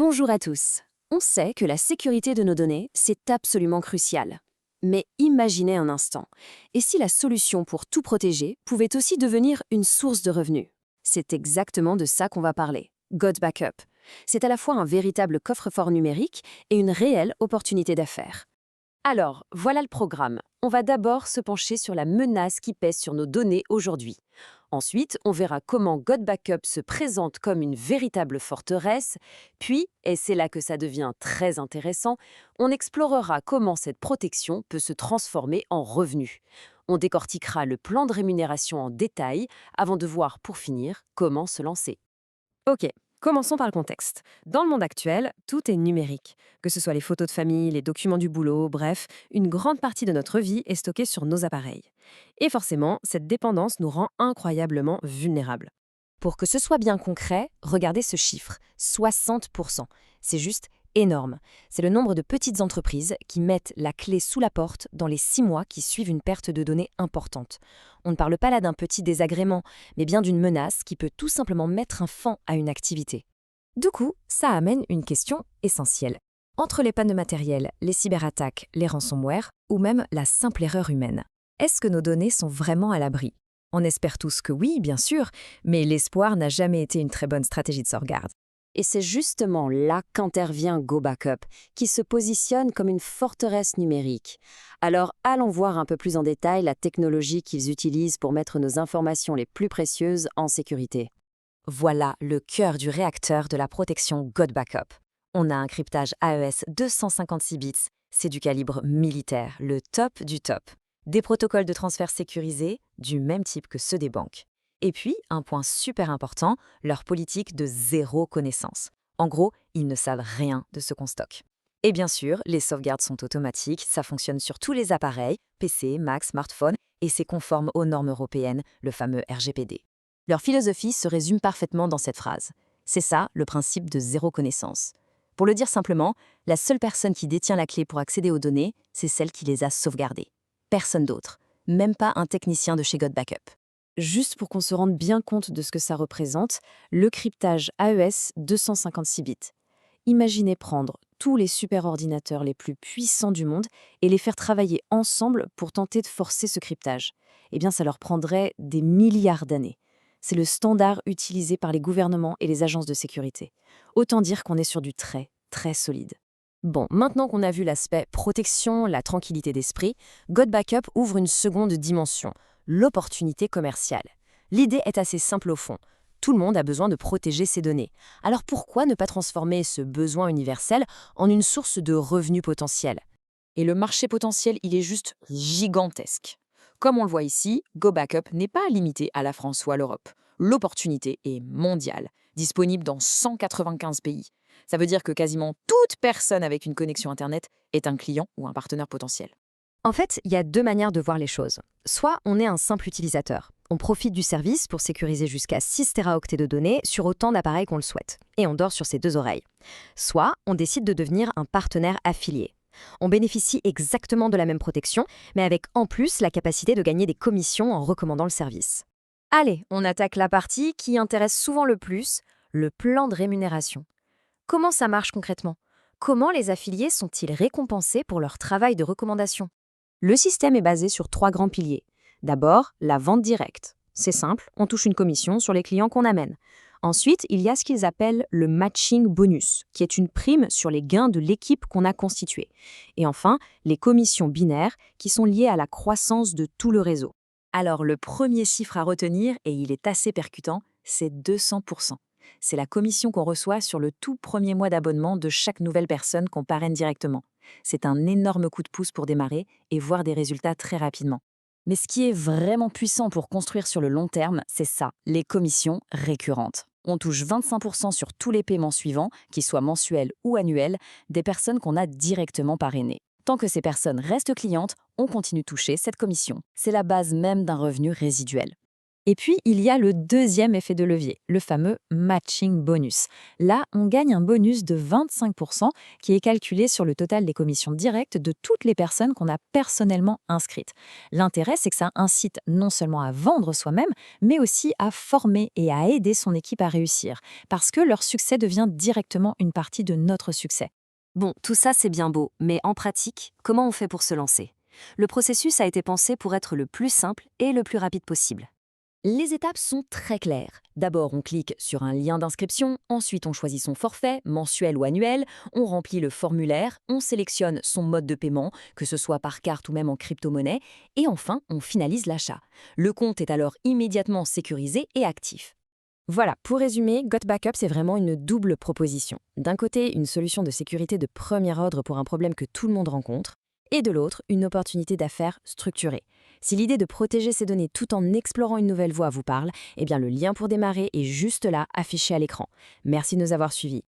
Bonjour à tous. On sait que la sécurité de nos données, c'est absolument crucial. Mais imaginez un instant, et si la solution pour tout protéger pouvait aussi devenir une source de revenus? C'est exactement de ça qu'on va parler. God Backup. C'est à la fois un véritable coffre-fort numérique et une réelle opportunité d'affaires. Alors, voilà le programme. On va d'abord se pencher sur la menace qui pèse sur nos données aujourd'hui. Ensuite, on verra comment God Backup se présente comme une véritable forteresse. Puis, et c'est là que ça devient très intéressant, on explorera comment cette protection peut se transformer en revenu. On décortiquera le plan de rémunération en détail avant de voir, pour finir, comment se lancer. Ok, commençons par le contexte. Dans le monde actuel, tout est numérique. Que ce soit les photos de famille, les documents du boulot, bref, une grande partie de notre vie est stockée sur nos appareils. Et forcément, cette dépendance nous rend incroyablement vulnérables. Pour que ce soit bien concret, regardez ce chiffre, 60%. C'est juste énorme. C'est le nombre de petites entreprises qui mettent la clé sous la porte dans les 6 mois qui suivent une perte de données importante. On ne parle pas là d'un petit désagrément, mais bien d'une menace qui peut tout simplement mettre un fin à une activité. Du coup, ça amène une question essentielle. Entre les pannes de matériel, les cyberattaques, les ransomware ou même la simple erreur humaine, est-ce que nos données sont vraiment à l'abri? On espère tous que oui, bien sûr, mais l'espoir n'a jamais été une très bonne stratégie de sauvegarde. Et c'est justement là qu'intervient Go Backup, qui se positionne comme une forteresse numérique. Alors allons voir un peu plus en détail la technologie qu'ils utilisent pour mettre nos informations les plus précieuses en sécurité. Voilà le cœur du réacteur de la protection God Backup. On a un cryptage AES 256 bits, c'est du calibre militaire, le top du top. Des protocoles de transfert sécurisés, du même type que ceux des banques. Et puis, un point super important, leur politique de zéro connaissance. En gros, ils ne savent rien de ce qu'on stocke. Et bien sûr, les sauvegardes sont automatiques, ça fonctionne sur tous les appareils, PC, Mac, smartphone, et c'est conforme aux normes européennes, le fameux RGPD. Leur philosophie se résume parfaitement dans cette phrase. C'est ça, le principe de zéro connaissance. Pour le dire simplement, la seule personne qui détient la clé pour accéder aux données, c'est celle qui les a sauvegardées. Personne d'autre, même pas un technicien de chez God Backup. Juste pour qu'on se rende bien compte de ce que ça représente, le cryptage AES 256 bits. Imaginez prendre tous les superordinateurs les plus puissants du monde et les faire travailler ensemble pour tenter de forcer ce cryptage. Eh bien, ça leur prendrait des milliards d'années. C'est le standard utilisé par les gouvernements et les agences de sécurité. Autant dire qu'on est sur du très, très solide. Bon, maintenant qu'on a vu l'aspect protection, la tranquillité d'esprit, God Backup ouvre une seconde dimension, l'opportunité commerciale. L'idée est assez simple au fond. Tout le monde a besoin de protéger ses données. Alors pourquoi ne pas transformer ce besoin universel en une source de revenus potentiels? Et le marché potentiel, il est juste gigantesque. Comme on le voit ici, Go Backup n'est pas limité à la France ou à l'Europe. L'opportunité est mondiale, disponible dans 195 pays. Ça veut dire que quasiment toute personne avec une connexion Internet est un client ou un partenaire potentiel. En fait, il y a deux manières de voir les choses. Soit on est un simple utilisateur. On profite du service pour sécuriser jusqu'à 6 téraoctets de données sur autant d'appareils qu'on le souhaite. Et on dort sur ses deux oreilles. Soit on décide de devenir un partenaire affilié. On bénéficie exactement de la même protection, mais avec en plus la capacité de gagner des commissions en recommandant le service. Allez, on attaque la partie qui intéresse souvent le plus, le plan de rémunération. Comment ça marche concrètement? Comment les affiliés sont-ils récompensés pour leur travail de recommandation? Le système est basé sur 3 grands piliers. D'abord, la vente directe. C'est simple, on touche une commission sur les clients qu'on amène. Ensuite, il y a ce qu'ils appellent le matching bonus, qui est une prime sur les gains de l'équipe qu'on a constituée. Et enfin, les commissions binaires, qui sont liées à la croissance de tout le réseau. Alors, le premier chiffre à retenir, et il est assez percutant, c'est 200%. C'est la commission qu'on reçoit sur le tout premier mois d'abonnement de chaque nouvelle personne qu'on parraine directement. C'est un énorme coup de pouce pour démarrer et voir des résultats très rapidement. Mais ce qui est vraiment puissant pour construire sur le long terme, c'est ça, les commissions récurrentes. On touche 25% sur tous les paiements suivants, qu'ils soient mensuels ou annuels, des personnes qu'on a directement parrainées. Tant que ces personnes restent clientes, on continue de toucher cette commission. C'est la base même d'un revenu résiduel. Et puis, il y a le deuxième effet de levier, le fameux matching bonus. Là, on gagne un bonus de 25% qui est calculé sur le total des commissions directes de toutes les personnes qu'on a personnellement inscrites. L'intérêt, c'est que ça incite non seulement à vendre soi-même, mais aussi à former et à aider son équipe à réussir, parce que leur succès devient directement une partie de notre succès. Bon, tout ça c'est bien beau, mais en pratique, comment on fait pour se lancer? Le processus a été pensé pour être le plus simple et le plus rapide possible. Les étapes sont très claires. D'abord, on clique sur un lien d'inscription, ensuite on choisit son forfait, mensuel ou annuel, on remplit le formulaire, on sélectionne son mode de paiement, que ce soit par carte ou même en crypto-monnaie, et enfin, on finalise l'achat. Le compte est alors immédiatement sécurisé et actif. Voilà, pour résumer, Got Backup, c'est vraiment une double proposition. D'un côté, une solution de sécurité de premier ordre pour un problème que tout le monde rencontre, et de l'autre, une opportunité d'affaires structurée. Si l'idée de protéger ces données tout en explorant une nouvelle voie vous parle, eh bien le lien pour démarrer est juste là, affiché à l'écran. Merci de nous avoir suivis.